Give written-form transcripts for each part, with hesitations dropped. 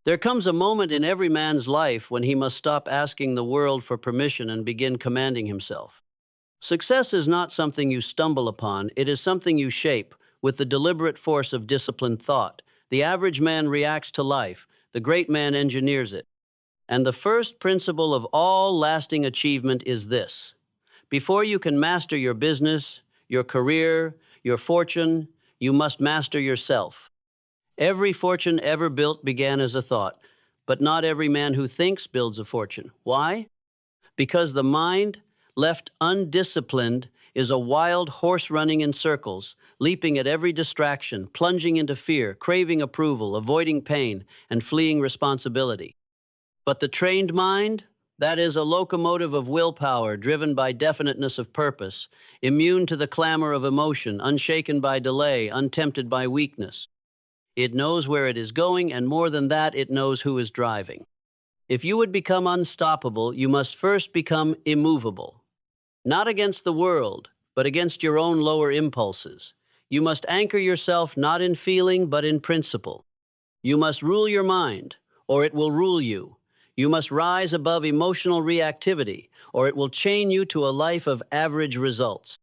There comes a moment in every man's life when he must stop asking the world for permission and begin commanding himself. Success is not something you stumble upon, it is something you shape with the deliberate force of disciplined thought. The average man reacts to life, the great man engineers it. And the first principle of all lasting achievement is this: before you can master your business, your career, your fortune, you must master yourself. Every fortune ever built began as a thought, but not every man who thinks builds a fortune. Why? Because the mind, left undisciplined, is a wild horse running in circles, leaping at every distraction, plunging into fear, craving approval, avoiding pain, and fleeing responsibility. But the trained mind, that is a locomotive of willpower driven by definiteness of purpose, immune to the clamor of emotion, unshaken by delay, untempted by weakness. It knows where it is going, and more than that, it knows who is driving. If you would become unstoppable, you must first become immovable. Not against the world, but against your own lower impulses. You must anchor yourself not in feeling, but in principle. You must rule your mind, or it will rule you. You must rise above emotional reactivity, or it will chain you to a life of average results.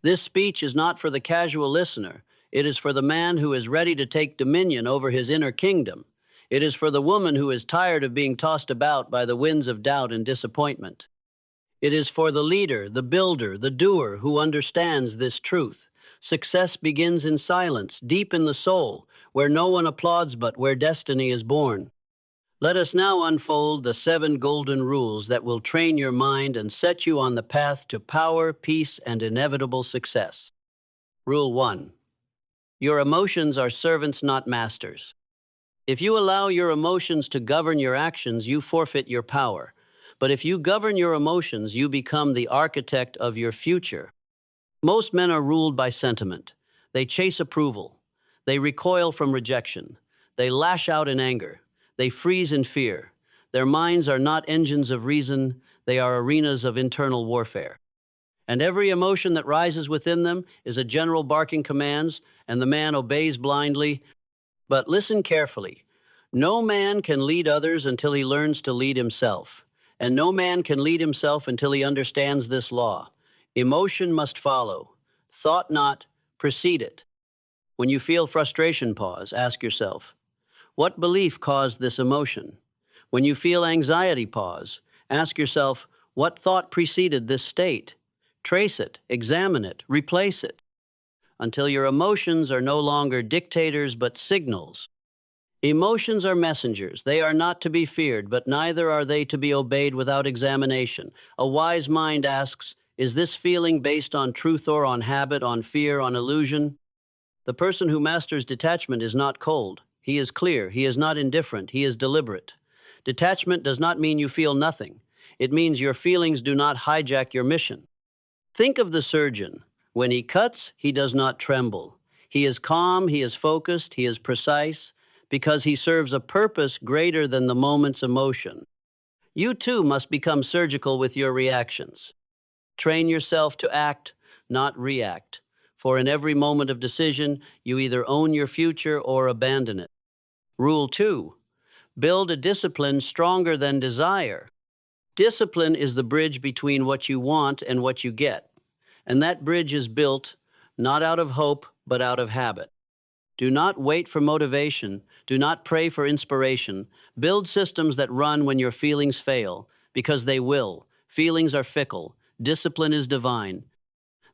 This speech is not for the casual listener. It is for the man who is ready to take dominion over his inner kingdom. It is for the woman who is tired of being tossed about by the winds of doubt and disappointment. It is for the leader, the builder, the doer who understands this truth. Success begins in silence, deep in the soul, where no one applauds but where destiny is born. Let us now unfold the 7 golden rules that will train your mind and set you on the path to power, peace, and inevitable success. Rule 1. Your emotions are servants, not masters. If you allow your emotions to govern your actions, you forfeit your power. But if you govern your emotions, you become the architect of your future. Most men are ruled by sentiment. They chase approval. They recoil from rejection. They lash out in anger. They freeze in fear. Their minds are not engines of reason. They are arenas of internal warfare. And every emotion that rises within them is a general barking commands, and the man obeys blindly. But listen carefully. No man can lead others until he learns to lead himself. And no man can lead himself until he understands this law. Emotion must follow. Thought not, precede it. When you feel frustration, pause. Ask yourself, what belief caused this emotion? When you feel anxiety, pause. Ask yourself, what thought preceded this state? Trace it, examine it, replace it, until your emotions are no longer dictators but signals. Emotions are messengers. They are not to be feared, but neither are they to be obeyed without examination. A wise mind asks, is this feeling based on truth or on habit, on fear, on illusion? The person who masters detachment is not cold. He is clear. He is not indifferent. He is deliberate. Detachment does not mean you feel nothing. It means your feelings do not hijack your mission. Think of the surgeon. When he cuts, he does not tremble. He is calm, he is focused, he is precise, because he serves a purpose greater than the moment's emotion. You too must become surgical with your reactions. Train yourself to act, not react. For in every moment of decision, you either own your future or abandon it. Rule 2. Build a discipline stronger than desire. Discipline is the bridge between what you want and what you get. And that bridge is built not out of hope, but out of habit. Do not wait for motivation. Do not pray for inspiration. Build systems that run when your feelings fail, because they will. Feelings are fickle. Discipline is divine.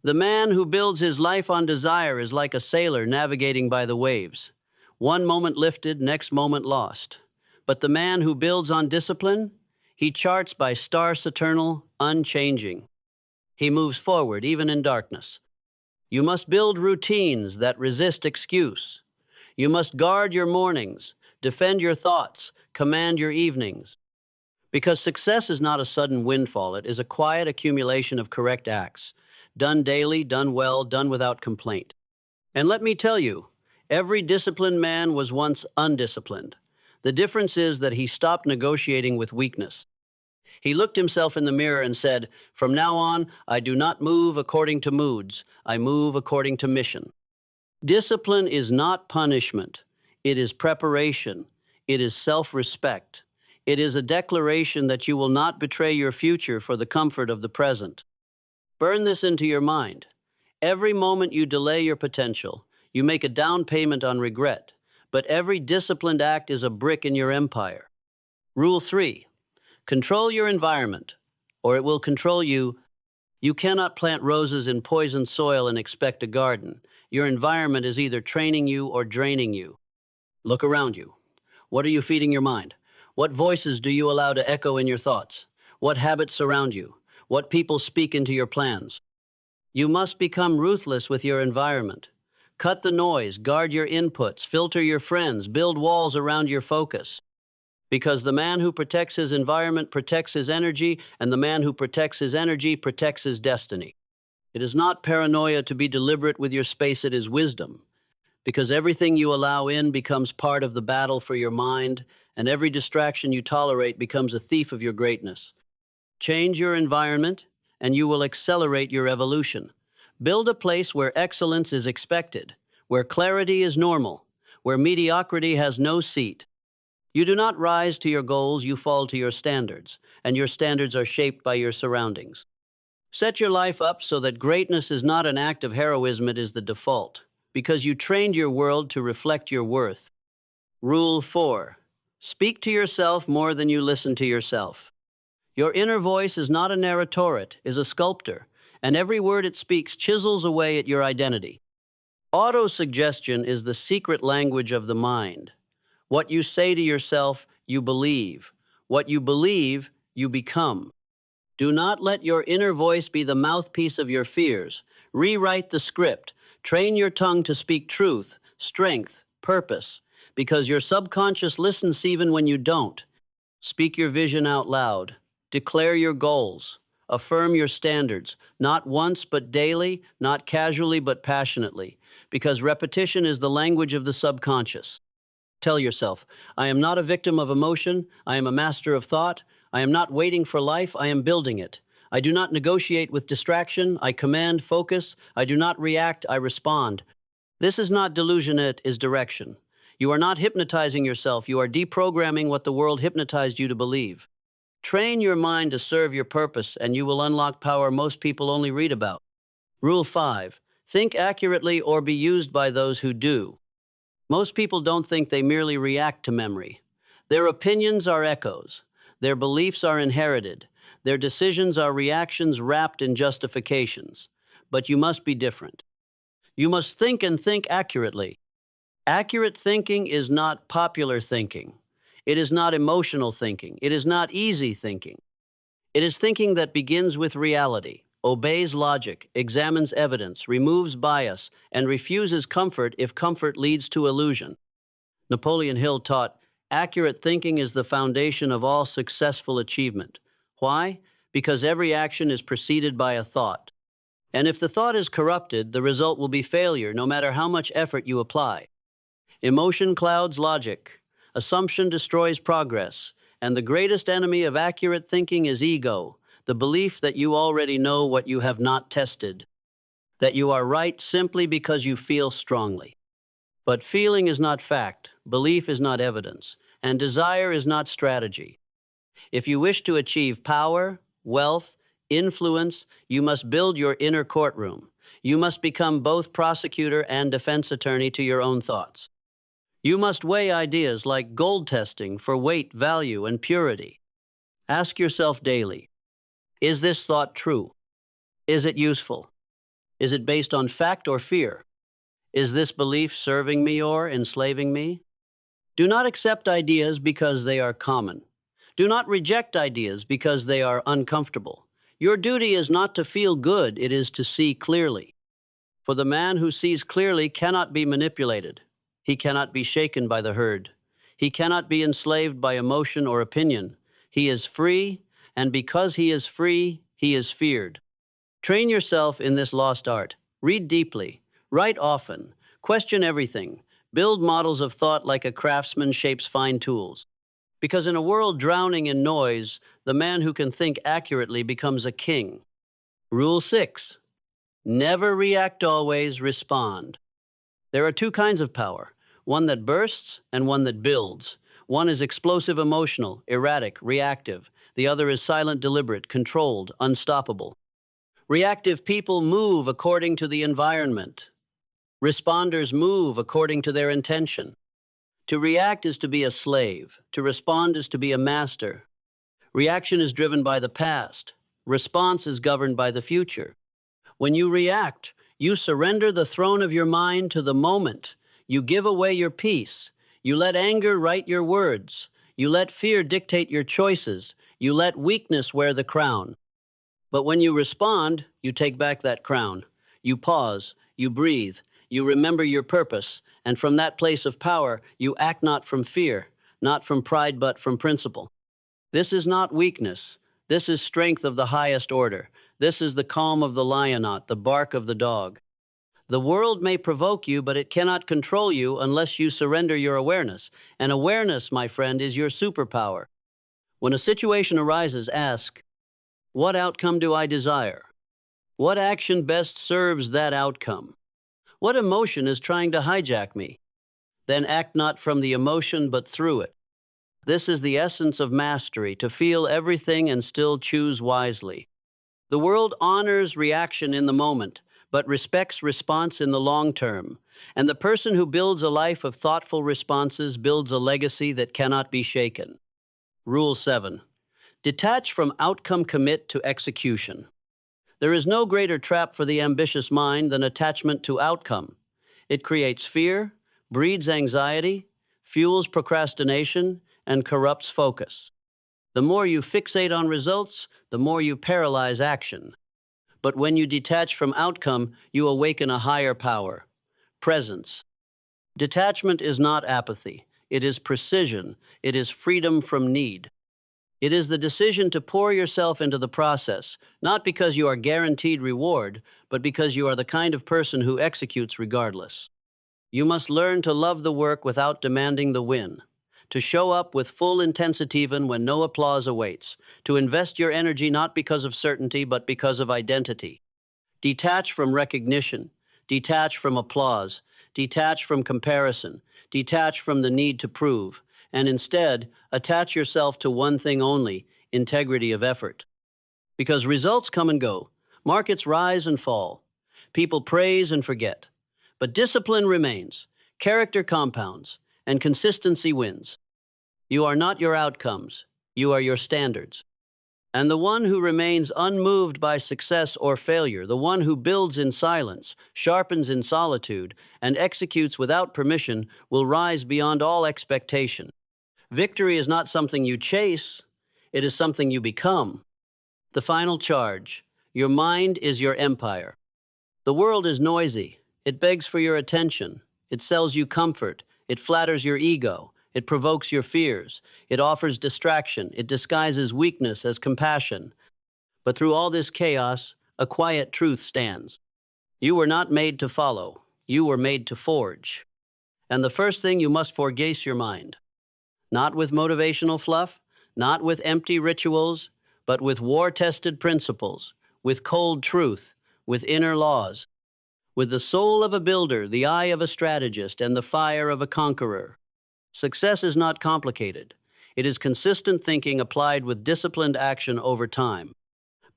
The man who builds his life on desire is like a sailor navigating by the waves. One moment lifted, next moment lost. But the man who builds on discipline, he charts by stars eternal, unchanging. He moves forward, even in darkness. You must build routines that resist excuse. You must guard your mornings, defend your thoughts, command your evenings. Because success is not a sudden windfall, it is a quiet accumulation of correct acts, done daily, done well, done without complaint. And let me tell you, every disciplined man was once undisciplined. The difference is that he stopped negotiating with weakness. He looked himself in the mirror and said, from now on, I do not move according to moods. I move according to mission. Discipline is not punishment. It is preparation. It is self-respect. It is a declaration that you will not betray your future for the comfort of the present. Burn this into your mind. Every moment you delay your potential, you make a down payment on regret, but every disciplined act is a brick in your empire. Rule 3. Control your environment, or it will control you. You cannot plant roses in poisoned soil and expect a garden. Your environment is either training you or draining you. Look around you. What are you feeding your mind? What voices do you allow to echo in your thoughts? What habits surround you? What people speak into your plans? You must become ruthless with your environment. Cut the noise, guard your inputs, filter your friends, build walls around your focus. Because the man who protects his environment protects his energy, and the man who protects his energy protects his destiny. It is not paranoia to be deliberate with your space, it is wisdom. Because everything you allow in becomes part of the battle for your mind, and every distraction you tolerate becomes a thief of your greatness. Change your environment, and you will accelerate your evolution. Build a place where excellence is expected, where clarity is normal, where mediocrity has no seat. You do not rise to your goals, you fall to your standards, and your standards are shaped by your surroundings. Set your life up so that greatness is not an act of heroism, it is the default, because you trained your world to reflect your worth. Rule 4. Speak to yourself more than you listen to yourself. Your inner voice is not a narrator, it is a sculptor, and every word it speaks chisels away at your identity. Autosuggestion is the secret language of the mind. What you say to yourself, you believe. What you believe, you become. Do not let your inner voice be the mouthpiece of your fears. Rewrite the script. Train your tongue to speak truth, strength, purpose, because your subconscious listens even when you don't. Speak your vision out loud. Declare your goals. Affirm your standards, not once but daily, not casually but passionately, because repetition is the language of the subconscious. Tell yourself, I am not a victim of emotion, I am a master of thought, I am not waiting for life, I am building it. I do not negotiate with distraction, I command focus, I do not react, I respond. This is not delusion, it is direction. You are not hypnotizing yourself, you are deprogramming what the world hypnotized you to believe. Train your mind to serve your purpose, and you will unlock power most people only read about. Rule 5. Think accurately or be used by those who do. Most people don't think, they merely react to memory. Their opinions are echoes. Their beliefs are inherited. Their decisions are reactions wrapped in justifications. But you must be different. You must think and think accurately. Accurate thinking is not popular thinking. It is not emotional thinking. It is not easy thinking. It is thinking that begins with reality, obeys logic, examines evidence, removes bias, and refuses comfort if comfort leads to illusion. Napoleon Hill taught, accurate thinking is the foundation of all successful achievement. Why? Because every action is preceded by a thought. And if the thought is corrupted, the result will be failure, no matter how much effort you apply. Emotion clouds logic. Assumption destroys progress. And the greatest enemy of accurate thinking is ego, the belief that you already know what you have not tested, that you are right simply because you feel strongly. But feeling is not fact, belief is not evidence, and desire is not strategy. If you wish to achieve power, wealth, influence, you must build your inner courtroom. You must become both prosecutor and defense attorney to your own thoughts. You must weigh ideas like gold testing for weight, value, and purity. Ask yourself daily, is this thought true? Is it useful? Is it based on fact or fear? Is this belief serving me or enslaving me? Do not accept ideas because they are common. Do not reject ideas because they are uncomfortable. Your duty is not to feel good, it is to see clearly. For the man who sees clearly cannot be manipulated. He cannot be shaken by the herd. He cannot be enslaved by emotion or opinion. He is free, and because he is free, he is feared. Train yourself in this lost art. Read deeply. Write often. Question everything. Build models of thought like a craftsman shapes fine tools. Because in a world drowning in noise, the man who can think accurately becomes a king. Rule 6. Never react, always respond. There are two kinds of power, one that bursts and one that builds. One is explosive emotional, erratic, reactive. The other is silent deliberate, controlled, unstoppable. Reactive people move according to the environment. Responders move according to their intention. To react is to be a slave. To respond is to be a master. Reaction is driven by the past. Response is governed by the future. When you react, you surrender the throne of your mind to the moment. You give away your peace. You let anger write your words. You let fear dictate your choices. You let weakness wear the crown. But when you respond, you take back that crown. You pause, you breathe, you remember your purpose, and from that place of power, you act not from fear, not from pride, but from principle. This is not weakness. This is strength of the highest order. This is the calm of the lion, not the bark of the dog. The world may provoke you, but it cannot control you unless you surrender your awareness. And awareness, my friend, is your superpower. When a situation arises, ask, what outcome do I desire? What action best serves that outcome? What emotion is trying to hijack me? Then act not from the emotion, but through it. This is the essence of mastery, to feel everything and still choose wisely. The world honors reaction in the moment, but respects response in the long term. And the person who builds a life of thoughtful responses builds a legacy that cannot be shaken. Rule 7. Detach from outcome, commit to execution. There is no greater trap for the ambitious mind than attachment to outcome. It creates fear, breeds anxiety, fuels procrastination, and corrupts focus. The more you fixate on results, the more you paralyze action. But when you detach from outcome, you awaken a higher power, presence. Detachment is not apathy. It is precision. It is freedom from need. It is the decision to pour yourself into the process, not because you are guaranteed reward, but because you are the kind of person who executes regardless. You must learn to love the work without demanding the win, to show up with full intensity even when no applause awaits, to invest your energy not because of certainty, but because of identity. Detach from recognition, detach from applause, detach from comparison, detach from the need to prove, and instead, attach yourself to one thing only, integrity of effort. Because results come and go, markets rise and fall, people praise and forget. But discipline remains, character compounds, and consistency wins. You are not your outcomes, you are your standards. And the one who remains unmoved by success or failure, the one who builds in silence, sharpens in solitude, and executes without permission, will rise beyond all expectation. Victory is not something you chase, it is something you become. The final charge: your mind is your empire. The world is noisy. It begs for your attention. It sells you comfort. It flatters your ego. It provokes your fears. It offers distraction. It disguises weakness as compassion. But through all this chaos, a quiet truth stands. You were not made to follow. You were made to forge. And the first thing, you must forgaze your mind. Not with motivational fluff, not with empty rituals, but with war-tested principles, with cold truth, with inner laws, with the soul of a builder, the eye of a strategist, and the fire of a conqueror. Success is not complicated. It is consistent thinking applied with disciplined action over time.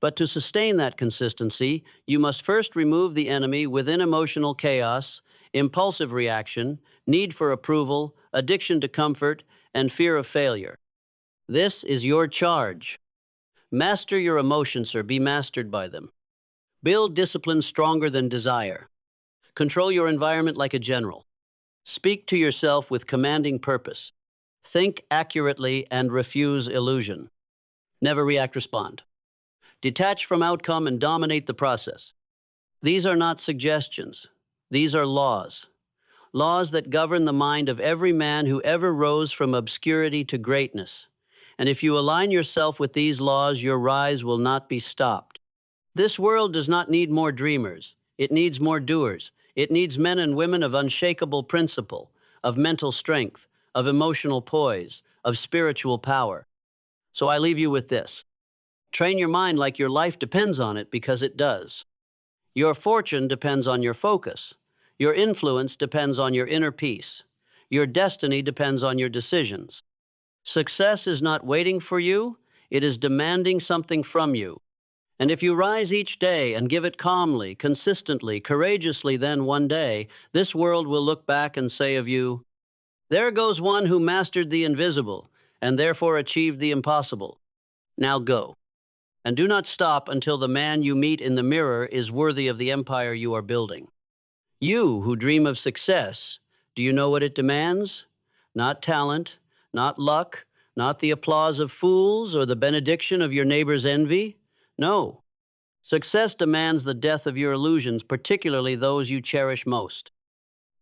But to sustain that consistency, you must first remove the enemy within: emotional chaos, impulsive reaction, need for approval, addiction to comfort, and fear of failure. This is your charge. Master your emotions, or be mastered by them. Build discipline stronger than desire. Control your environment like a general. Speak to yourself with commanding purpose. Think accurately and refuse illusion. Never react, respond. Detach from outcome and dominate the process. These are not suggestions. These are laws. Laws that govern the mind of every man who ever rose from obscurity to greatness. And if you align yourself with these laws, your rise will not be stopped. This world does not need more dreamers. It needs more doers. It needs men and women of unshakable principle, of mental strength, of emotional poise, of spiritual power. So I leave you with this. Train your mind like your life depends on it, because it does. Your fortune depends on your focus. Your influence depends on your inner peace. Your destiny depends on your decisions. Success is not waiting for you, it is demanding something from you. And if you rise each day and give it calmly, consistently, courageously, then one day, this world will look back and say of you, there goes one who mastered the invisible and therefore achieved the impossible. Now go. And do not stop until the man you meet in the mirror is worthy of the empire you are building. You who dream of success, do you know what it demands? Not talent, not luck, not the applause of fools or the benediction of your neighbor's envy. No. Success demands the death of your illusions, particularly those you cherish most.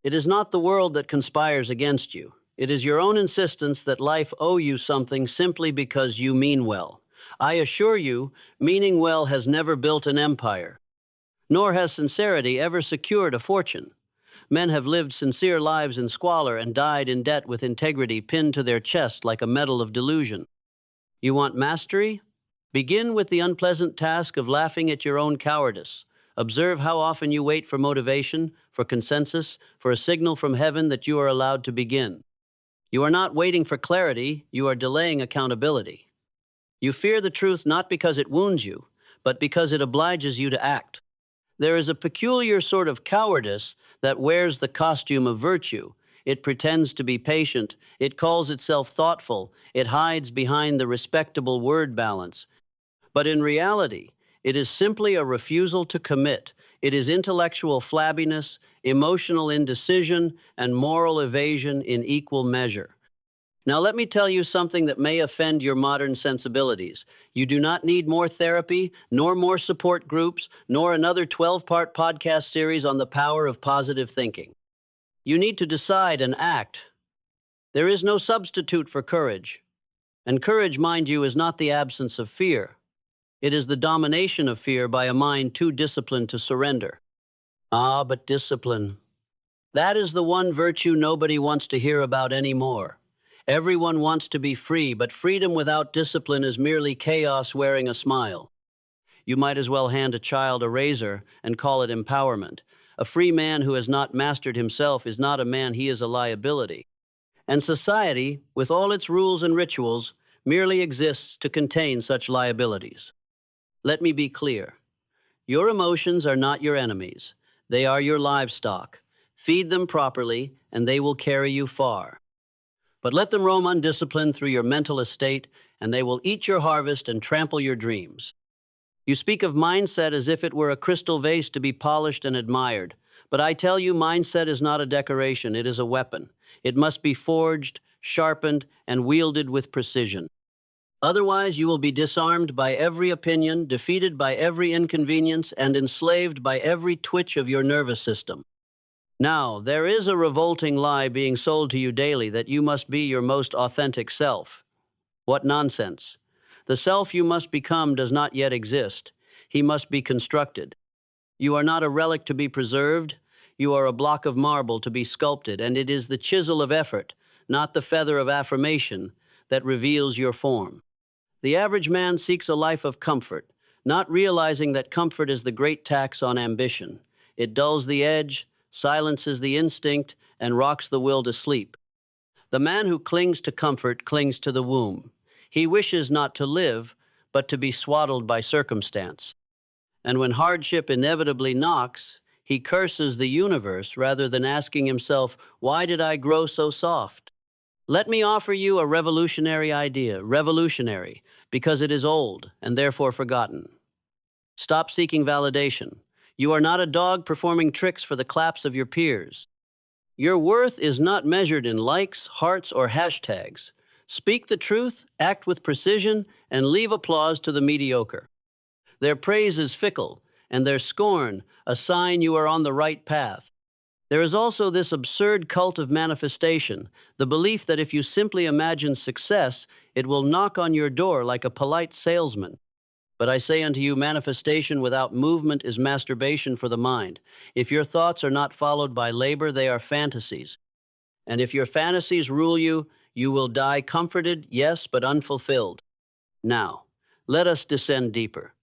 It is not the world that conspires against you. It is your own insistence that life owe you something simply because you mean well. I assure you, meaning well has never built an empire, nor has sincerity ever secured a fortune. Men have lived sincere lives in squalor and died in debt with integrity pinned to their chest like a medal of delusion. You want mastery? Begin with the unpleasant task of laughing at your own cowardice. Observe how often you wait for motivation, for consensus, for a signal from heaven that you are allowed to begin. You are not waiting for clarity, you are delaying accountability. You fear the truth not because it wounds you, but because it obliges you to act. There is a peculiar sort of cowardice that wears the costume of virtue. It pretends to be patient, it calls itself thoughtful, it hides behind the respectable word balance. But in reality, it is simply a refusal to commit. It is intellectual flabbiness, emotional indecision, and moral evasion in equal measure. Now, let me tell you something that may offend your modern sensibilities. You do not need more therapy, nor more support groups, nor another 12-part podcast series on the power of positive thinking. You need to decide and act. There is no substitute for courage. And courage, mind you, is not the absence of fear. It is the domination of fear by a mind too disciplined to surrender. Ah, but discipline. That is the one virtue nobody wants to hear about anymore. Everyone wants to be free, but freedom without discipline is merely chaos wearing a smile. You might as well hand a child a razor and call it empowerment. A free man who has not mastered himself is not a man, he is a liability. And society, with all its rules and rituals, merely exists to contain such liabilities. Let me be clear. Your emotions are not your enemies. They are your livestock. Feed them properly, and they will carry you far. But let them roam undisciplined through your mental estate, and they will eat your harvest and trample your dreams. You speak of mindset as if it were a crystal vase to be polished and admired. But I tell you, mindset is not a decoration, it is a weapon. It must be forged, sharpened, and wielded with precision. Otherwise, you will be disarmed by every opinion, defeated by every inconvenience, and enslaved by every twitch of your nervous system. Now, there is a revolting lie being sold to you daily that you must be your most authentic self. What nonsense. The self you must become does not yet exist. He must be constructed. You are not a relic to be preserved. You are a block of marble to be sculpted, and it is the chisel of effort, not the feather of affirmation, that reveals your form. The average man seeks a life of comfort, not realizing that comfort is the great tax on ambition. It dulls the edge, silences the instinct, and rocks the will to sleep. The man who clings to comfort clings to the womb. He wishes not to live, but to be swaddled by circumstance. And when hardship inevitably knocks, he curses the universe rather than asking himself, why did I grow so soft? Let me offer you a revolutionary idea, revolutionary, because it is old and therefore forgotten. Stop seeking validation. You are not a dog performing tricks for the claps of your peers. Your worth is not measured in likes, hearts, or hashtags. Speak the truth, act with precision, and leave applause to the mediocre. Their praise is fickle, and their scorn a sign you are on the right path. There is also this absurd cult of manifestation, the belief that if you simply imagine success, it will knock on your door like a polite salesman. But I say unto you, manifestation without movement is masturbation for the mind. If your thoughts are not followed by labor, they are fantasies. And if your fantasies rule you, you will die comforted, yes, but unfulfilled. Now, let us descend deeper.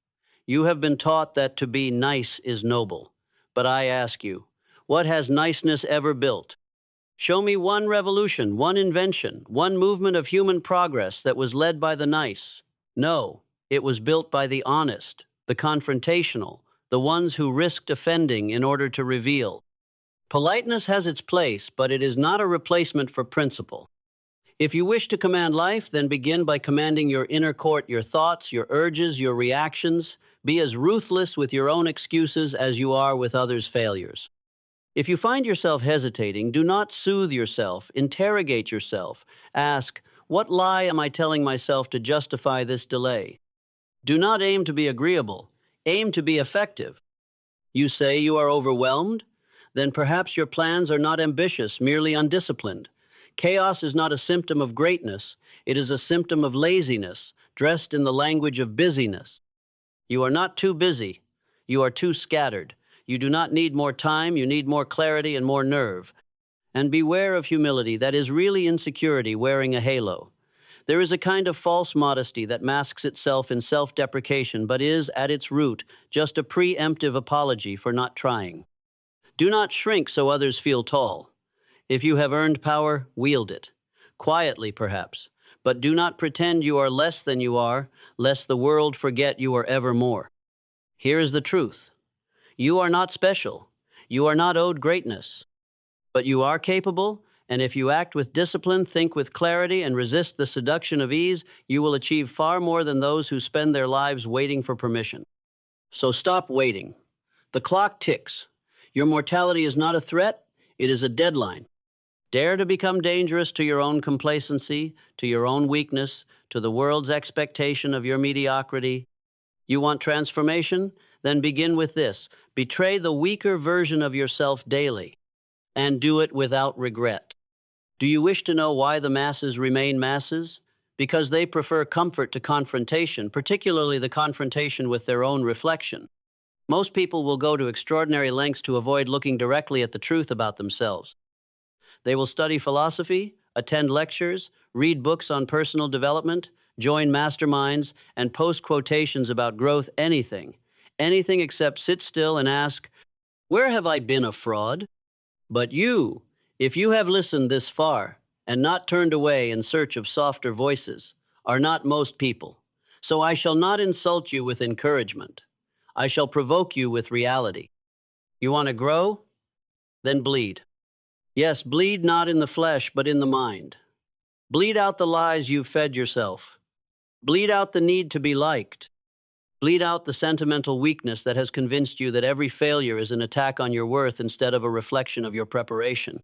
You have been taught that to be nice is noble. But I ask you, what has niceness ever built? Show me one revolution, one invention, one movement of human progress that was led by the nice. No, it was built by the honest, the confrontational, the ones who risked offending in order to reveal. Politeness has its place, but it is not a replacement for principle. If you wish to command life, then begin by commanding your inner court, your thoughts, your urges, your reactions. Be as ruthless with your own excuses as you are with others' failures. If you find yourself hesitating, do not soothe yourself, interrogate yourself. Ask, what lie am I telling myself to justify this delay? Do not aim to be agreeable, aim to be effective. You say you are overwhelmed? Then perhaps your plans are not ambitious, merely undisciplined. Chaos is not a symptom of greatness, it is a symptom of laziness, dressed in the language of busyness. You are not too busy, you are too scattered. You do not need more time, you need more clarity and more nerve. And beware of humility, that is really insecurity wearing a halo. There is a kind of false modesty that masks itself in self-deprecation, but is, at its root, just a preemptive apology for not trying. Do not shrink so others feel tall. If you have earned power, wield it. Quietly, perhaps. But do not pretend you are less than you are, lest the world forget you are ever more. Here is the truth. You are not special. You are not owed greatness. But you are capable, and if you act with discipline, think with clarity, and resist the seduction of ease, you will achieve far more than those who spend their lives waiting for permission. So stop waiting. The clock ticks. Your mortality is not a threat, it is a deadline. Dare to become dangerous to your own complacency, to your own weakness, to the world's expectation of your mediocrity. You want transformation? Then begin with this. Betray the weaker version of yourself daily, and do it without regret. Do you wish to know why the masses remain masses? Because they prefer comfort to confrontation, particularly the confrontation with their own reflection. Most people will go to extraordinary lengths to avoid looking directly at the truth about themselves. They will study philosophy, attend lectures, read books on personal development, join masterminds, and post quotations about growth, anything except sit still and ask, where have I been a fraud? But you, if you have listened this far and not turned away in search of softer voices, are not most people. So I shall not insult you with encouragement. I shall provoke you with reality. You want to grow? Then bleed. Yes, bleed not in the flesh, but in the mind. Bleed out the lies you've fed yourself. Bleed out the need to be liked. Bleed out the sentimental weakness that has convinced you that every failure is an attack on your worth instead of a reflection of your preparation.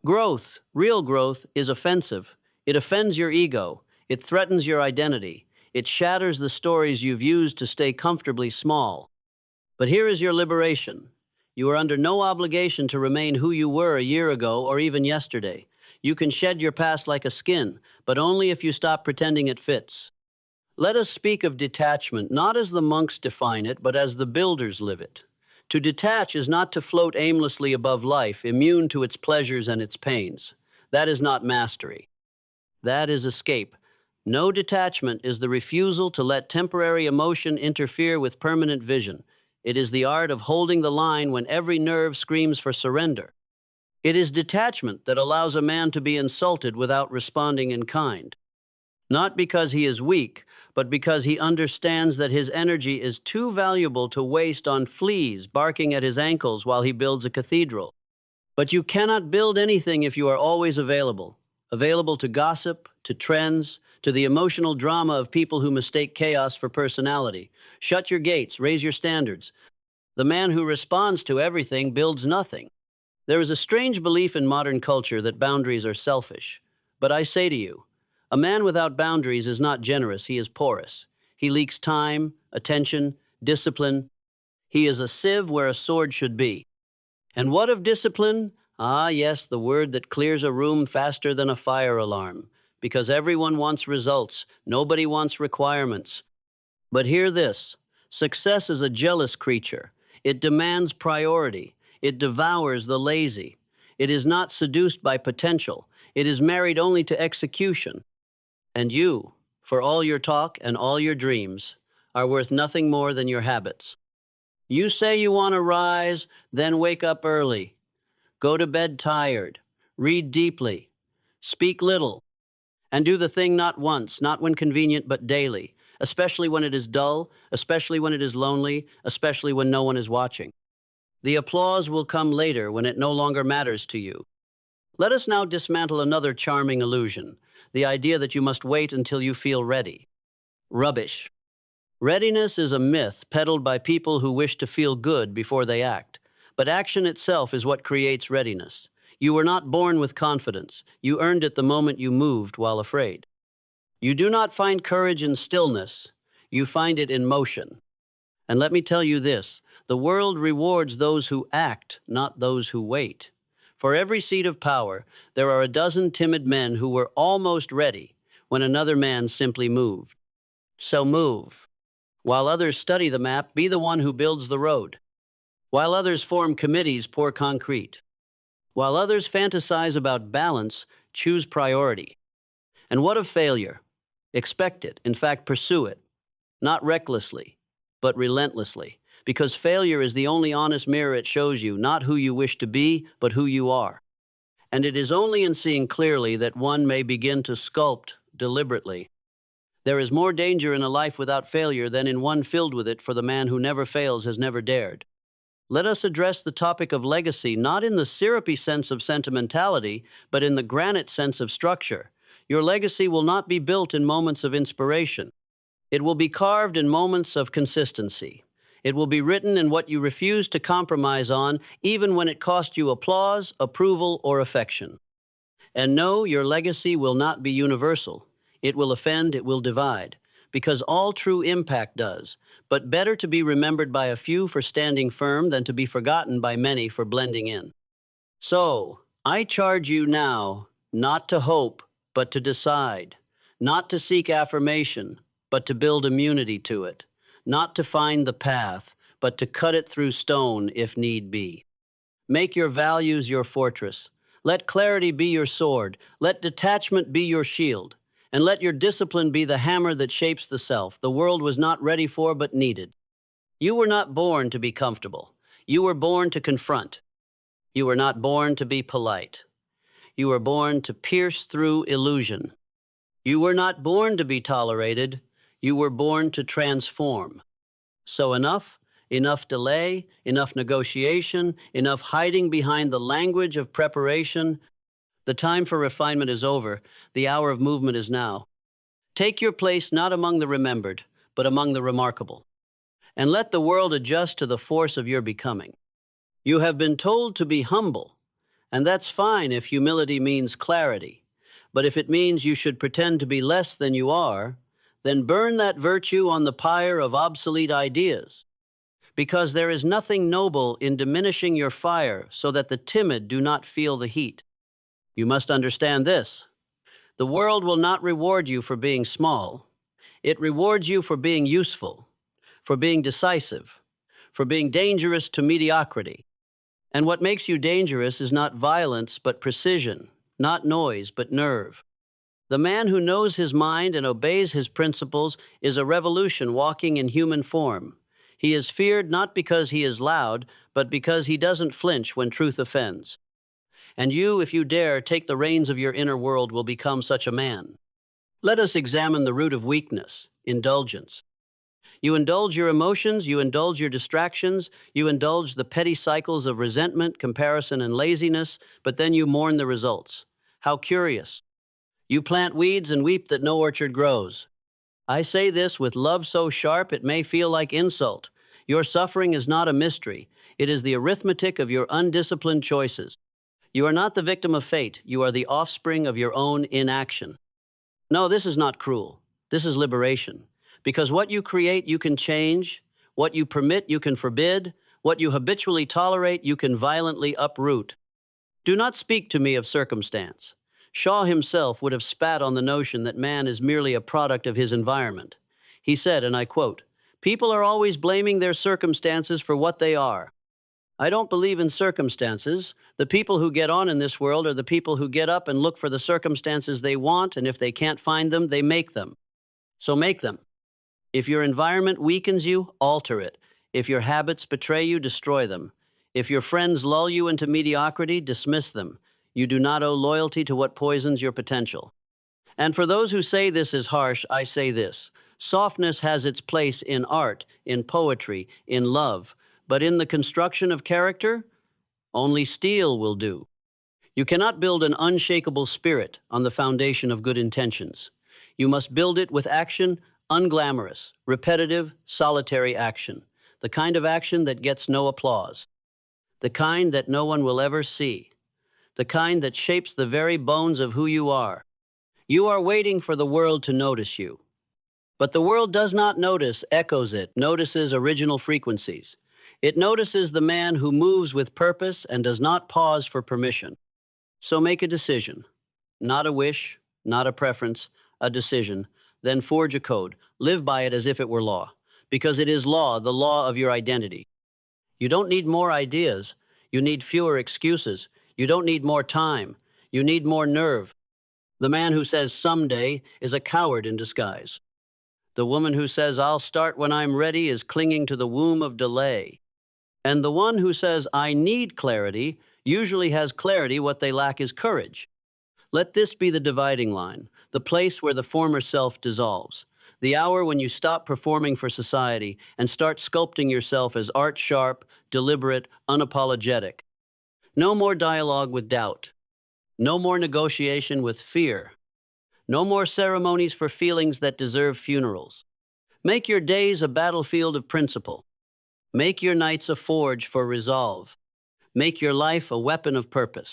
Growth, real growth, is offensive. It offends your ego. It threatens your identity. It shatters the stories you've used to stay comfortably small. But here is your liberation. You are under no obligation to remain who you were a year ago or even yesterday. You can shed your past like a skin, but only if you stop pretending it fits. Let us speak of detachment, not as the monks define it, but as the builders live it. To detach is not to float aimlessly above life, immune to its pleasures and its pains. That is not mastery. That is escape. No, detachment is the refusal to let temporary emotion interfere with permanent vision. It is the art of holding the line when every nerve screams for surrender. It is detachment that allows a man to be insulted without responding in kind. Not because he is weak, but because he understands that his energy is too valuable to waste on fleas barking at his ankles while he builds a cathedral. But you cannot build anything if you are always available. Available to gossip, to trends, to the emotional drama of people who mistake chaos for personality. Shut your gates, raise your standards. The man who responds to everything builds nothing. There is a strange belief in modern culture that boundaries are selfish. But I say to you, a man without boundaries is not generous, he is porous. He leaks time, attention, discipline. He is a sieve where a sword should be. And what of discipline? Ah, yes, the word that clears a room faster than a fire alarm. Because everyone wants results, nobody wants requirements. But hear this, success is a jealous creature. It demands priority. It devours the lazy. It is not seduced by potential. It is married only to execution. And you, for all your talk and all your dreams, are worth nothing more than your habits. You say you want to rise, then wake up early. Go to bed tired. Read deeply. Speak little. And do the thing not once, not when convenient, but daily, especially when it is dull, especially when it is lonely, especially when no one is watching. The applause will come later when it no longer matters to you. Let us now dismantle another charming illusion, the idea that you must wait until you feel ready. Rubbish. Readiness is a myth peddled by people who wish to feel good before they act. But action itself is what creates readiness. You were not born with confidence. You earned it the moment you moved while afraid. You do not find courage in stillness. You find it in motion. And let me tell you this, the world rewards those who act, not those who wait. For every seat of power, there are a dozen timid men who were almost ready when another man simply moved. So move. While others study the map, be the one who builds the road. While others form committees, pour concrete. While others fantasize about balance, choose priority. And what of failure? Expect it, in fact, pursue it. Not recklessly, but relentlessly. Because failure is the only honest mirror it shows you, not who you wish to be, but who you are. And it is only in seeing clearly that one may begin to sculpt deliberately. There is more danger in a life without failure than in one filled with it, for the man who never fails has never dared. Let us address the topic of legacy not in the syrupy sense of sentimentality, but in the granite sense of structure. Your legacy will not be built in moments of inspiration. It will be carved in moments of consistency. It will be written in what you refuse to compromise on, even when it costs you applause, approval, or affection. And no, your legacy will not be universal. It will offend, it will divide, because all true impact does. But better to be remembered by a few for standing firm than to be forgotten by many for blending in. So, I charge you now not to hope, but to decide, not to seek affirmation, but to build immunity to it, not to find the path, but to cut it through stone if need be. Make your values your fortress. Let clarity be your sword. Let detachment be your shield. And let your discipline be the hammer that shapes the self the world was not ready for but needed. You were not born to be comfortable. You were born to confront. You were not born to be polite. You were born to pierce through illusion. You were not born to be tolerated. You were born to transform. So enough delay, enough negotiation, enough hiding behind the language of preparation. The time for refinement is over. The hour of movement is now. Take your place not among the remembered, but among the remarkable. And let the world adjust to the force of your becoming. You have been told to be humble, and that's fine if humility means clarity. But if it means you should pretend to be less than you are, then burn that virtue on the pyre of obsolete ideas. Because there is nothing noble in diminishing your fire so that the timid do not feel the heat. You must understand this. The world will not reward you for being small. It rewards you for being useful, for being decisive, for being dangerous to mediocrity. And what makes you dangerous is not violence, but precision, not noise, but nerve. The man who knows his mind and obeys his principles is a revolution walking in human form. He is feared not because he is loud, but because he doesn't flinch when truth offends. And you, if you dare, take the reins of your inner world, will become such a man. Let us examine the root of weakness, indulgence. You indulge your emotions, you indulge your distractions, you indulge the petty cycles of resentment, comparison, and laziness, but then you mourn the results. How curious. You plant weeds and weep that no orchard grows. I say this with love so sharp it may feel like insult. Your suffering is not a mystery. It is the arithmetic of your undisciplined choices. You are not the victim of fate. You are the offspring of your own inaction. No, this is not cruel. This is liberation. Because what you create, you can change. What you permit, you can forbid. What you habitually tolerate, you can violently uproot. Do not speak to me of circumstance. Shaw himself would have spat on the notion that man is merely a product of his environment. He said, and I quote, "People are always blaming their circumstances for what they are. I don't believe in circumstances. The people who get on in this world are the people who get up and look for the circumstances they want, and if they can't find them, they make them. So make them. If your environment weakens you, alter it. If your habits betray you, destroy them. If your friends lull you into mediocrity, dismiss them. You do not owe loyalty to what poisons your potential. And for those who say this is harsh, I say this. Softness has its place in art, in poetry, in love, but in the construction of character, only steel will do. You cannot build an unshakable spirit on the foundation of good intentions. You must build it with action, unglamorous, repetitive, solitary action, the kind of action that gets no applause, the kind that no one will ever see, the kind that shapes the very bones of who you are. You are waiting for the world to notice you. But the world does not notice, echoes it, notices original frequencies. It notices the man who moves with purpose and does not pause for permission. So make a decision, not a wish, not a preference, a decision. Then forge a code. Live by it as if it were law, because it is law, the law of your identity. You don't need more ideas. You need fewer excuses. You don't need more time. You need more nerve. The man who says someday is a coward in disguise. The woman who says I'll start when I'm ready is clinging to the womb of delay. And the one who says I need clarity usually has clarity. What they lack is courage. Let this be the dividing line, the place where the former self dissolves, the hour when you stop performing for society and start sculpting yourself as art sharp, deliberate, unapologetic. No more dialogue with doubt. No more negotiation with fear. No more ceremonies for feelings that deserve funerals. Make your days a battlefield of principle. Make your nights a forge for resolve. Make your life a weapon of purpose.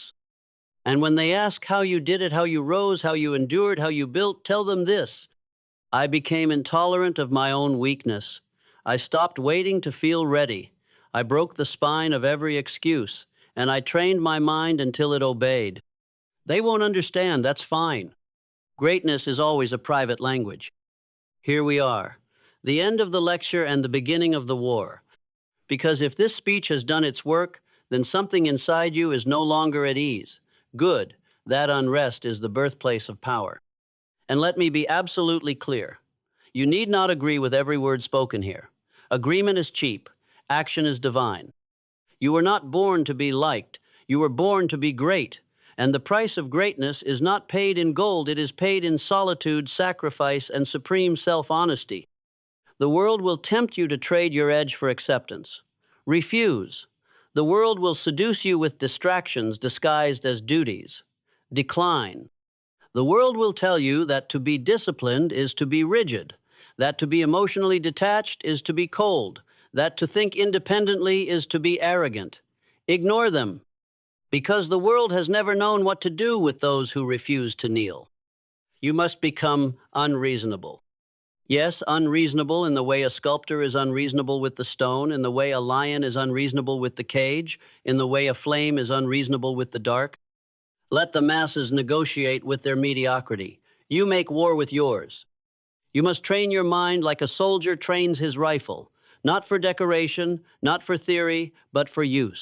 And when they ask how you did it, how you rose, how you endured, how you built, tell them this. I became intolerant of my own weakness. I stopped waiting to feel ready. I broke the spine of every excuse, and I trained my mind until it obeyed. They won't understand, that's fine. Greatness is always a private language. Here we are, the end of the lecture and the beginning of the war. Because if this speech has done its work, then something inside you is no longer at ease. Good, that unrest is the birthplace of power. And let me be absolutely clear. You need not agree with every word spoken here. Agreement is cheap. Action is divine. You were not born to be liked. You were born to be great. And the price of greatness is not paid in gold. It is paid in solitude, sacrifice, and supreme self-honesty. The world will tempt you to trade your edge for acceptance. Refuse. The world will seduce you with distractions disguised as duties. Decline. The world will tell you that to be disciplined is to be rigid, that to be emotionally detached is to be cold, that to think independently is to be arrogant. Ignore them, because the world has never known what to do with those who refuse to kneel. You must become unreasonable. Yes, unreasonable in the way a sculptor is unreasonable with the stone, in the way a lion is unreasonable with the cage, in the way a flame is unreasonable with the dark. Let the masses negotiate with their mediocrity. You make war with yours. You must train your mind like a soldier trains his rifle, not for decoration, not for theory, but for use.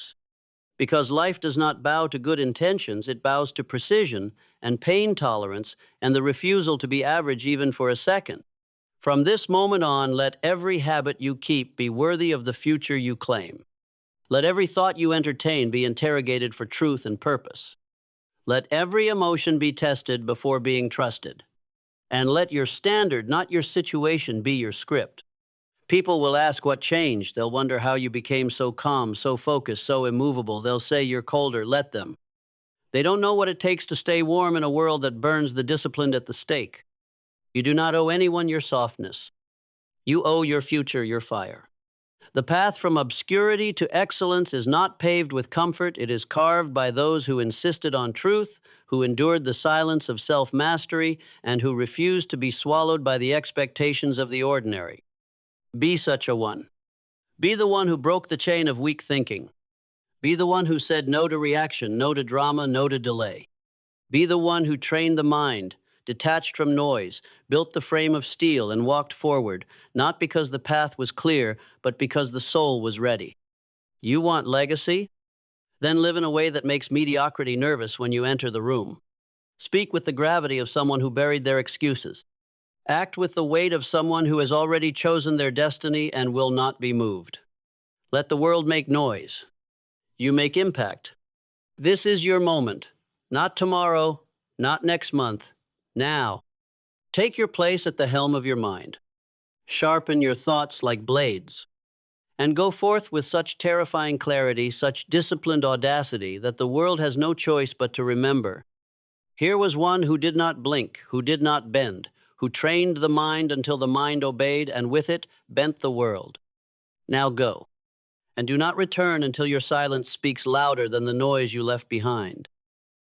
Because life does not bow to good intentions, it bows to precision and pain tolerance and the refusal to be average even for a second. From this moment on, let every habit you keep be worthy of the future you claim. Let every thought you entertain be interrogated for truth and purpose. Let every emotion be tested before being trusted. And let your standard, not your situation, be your script. People will ask what changed. They'll wonder how you became so calm, so focused, so immovable. They'll say you're colder. Let them. They don't know what it takes to stay warm in a world that burns the disciplined at the stake. You do not owe anyone your softness. You owe your future your fire. The path from obscurity to excellence is not paved with comfort. It is carved by those who insisted on truth, who endured the silence of self-mastery, and who refused to be swallowed by the expectations of the ordinary. Be such a one. Be the one who broke the chain of weak thinking. Be the one who said no to reaction, no to drama, no to delay. Be the one who trained the mind, detached from noise, built the frame of steel, and walked forward, not because the path was clear, but because the soul was ready. You want legacy? Then live in a way that makes mediocrity nervous when you enter the room. Speak with the gravity of someone who buried their excuses. Act with the weight of someone who has already chosen their destiny and will not be moved. Let the world make noise. You make impact. This is your moment. Not tomorrow, not next month. Now, take your place at the helm of your mind. Sharpen your thoughts like blades, and go forth with such terrifying clarity, such disciplined audacity, that the world has no choice but to remember. Here was one who did not blink, who did not bend, who trained the mind until the mind obeyed, and with it bent the world. Now go, and do not return until your silence speaks louder than the noise you left behind.